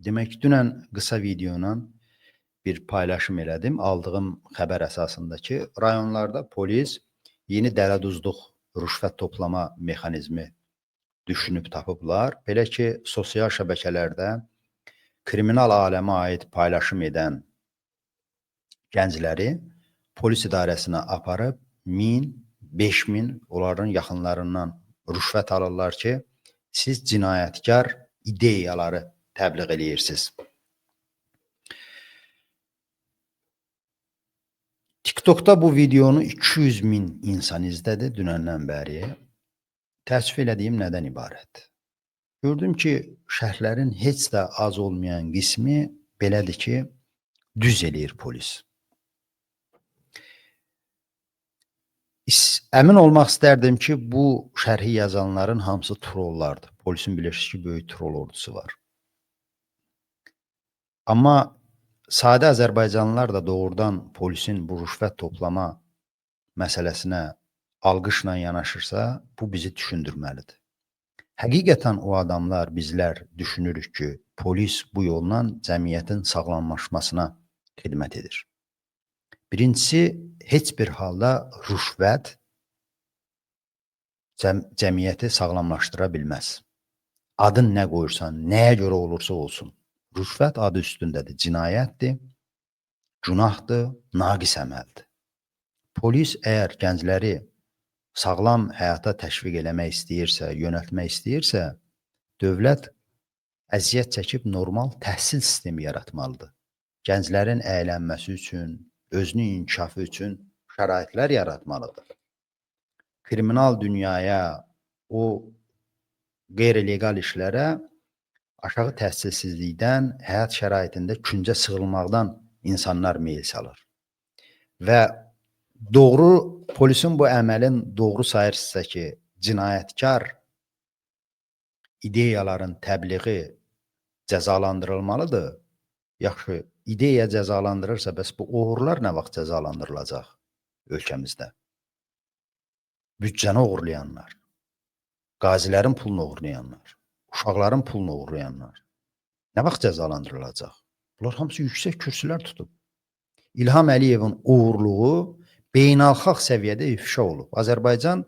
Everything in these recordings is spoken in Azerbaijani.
Demək, dünən qısa videoyla bir paylaşım elədim. Aldığım xəbər əsasında ki, rayonlarda polis yeni dələduzluq rüşvət toplama mexanizmi düşünüb tapıblar. Belə ki, sosial şəbəkələrdə kriminal aləmə aid paylaşım edən gəncləri polis idarəsinə aparıb 1000, 5000 onların yaxınlarından rüşvət alırlar ki, siz cinayətkar ideyaları təbliğ eləyirsiniz. TikTokda bu videonu 200 min insan izlədi dünəndən bəri. Təəssüf elədiyim nədən ibarət? Gördüm ki, şərhlərin heç də az olmayan qismi belədir ki, düz eləyir polis. Əmin olmaq istərdim ki, bu şərhi yazanların hamısı trollardır. Polisin bilirsiniz ki, böyük troll ordusu var. Amma sadə Azərbaycanlılar da doğrudan polisin bu rüşvət toplama məsələsinə alqışla yanaşırsa, bu bizi düşündürməlidir. Həqiqətən o adamlar, bizlər düşünürük ki, polis bu yolla cəmiyyətin sağlamlaşmasına xidmət edir. Birincisi, heç bir halda rüşvət cəmiyyəti sağlamlaşdıra bilməz. Adın nə qoyursan, nəyə görə olursa olsun. Rüşvət adı üstündədir, cinayətdir, günahdır, naqis əməldir. Polis əgər gəncləri sağlam həyata təşviq eləmək istəyirsə, yönəltmək istəyirsə, dövlət əziyyət çəkib normal təhsil sistemi yaratmalıdır. Gənclərin əylənməsi üçün, özünün inkişafı üçün şəraitlər yaratmalıdır. Kriminal dünyaya, o qeyri-legal işlərə aşağı təhsilsizlikdən, həyat şəraitində küncə sığılmaqdan insanlar meyil salır. Və doğru, polisin bu əməlin doğru sayırsınızsa ki, cinayətkar ideyaların təbliği cəzalandırılmalıdır. Yaxşı, ideya cəzalandırırsa, bəs bu oğurlar nə vaxt cəzalandırılacaq ölkəmizdə? Büdcəni oğurlayanlar, qazilərin pulunu oğurlayanlar, uşaqların pulunu oğurlayanlar nə vaxt cəzalandırılacaq? Bunlar hamısı yüksək kürsülər tutub. İlham Əliyevin uğurluğu beynəlxalq səviyyədə ifşa olub. Azərbaycan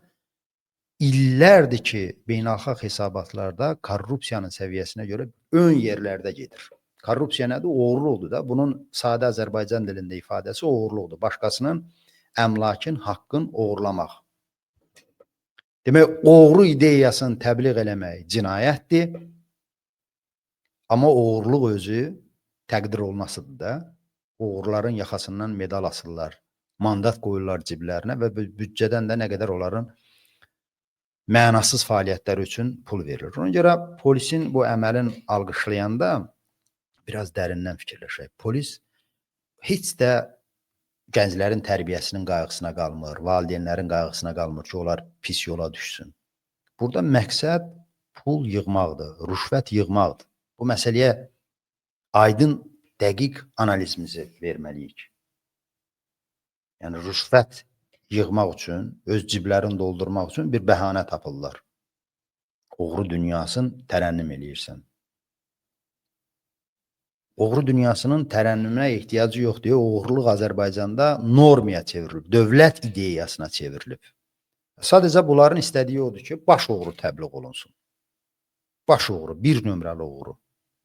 illərdir ki, beynəlxalq hesabatlarda korrupsiyanın səviyyəsinə görə ön yerlərdə gedir. Korrupsiya nədir? Uğurluqdur da. Bunun sadə Azərbaycan dilində ifadəsi uğurluqdur. Başqasının əmlakın, haqqın uğurlamaq. Demək, uğurlu ideyasını təbliğ eləmək cinayətdir. Amma uğurluq özü təqdir olunasıdır da. Uğurların yaxasından medal asırlar, mandat qoyurlar ciblərinə və büdcədən də nə qədər onların mənasız fəaliyyətləri üçün pul verilir. Ona görə polisin bu əməlin alqışlayanda biraz dərindən fikirləşək. Polis heç də gənclərin tərbiyəsinin qayğısına qalmır, valideynlərin qayğısına qalmır ki, onlar pis yola düşsün. Burada məqsəd pul yığmaqdır, rüşvət yığmaqdır. Bu məsələyə aydın, dəqiq analizimizi verməliyik. Yəni, rüşvət yığmaq üçün, öz ciblərini doldurmaq üçün bir bəhanə tapırlar. Oğru dünyasını tərənnüm eləyirsən. Oğru dünyasının tərənnümünə ehtiyacı yoxdur. Oğurluq Azərbaycanda normaya çevrilib, dövlət ideyasına çevrilib. Sadəcə bunların istədiyi odur ki, baş oğru təbliğ olunsun. Baş oğru, bir nömrəli oğru.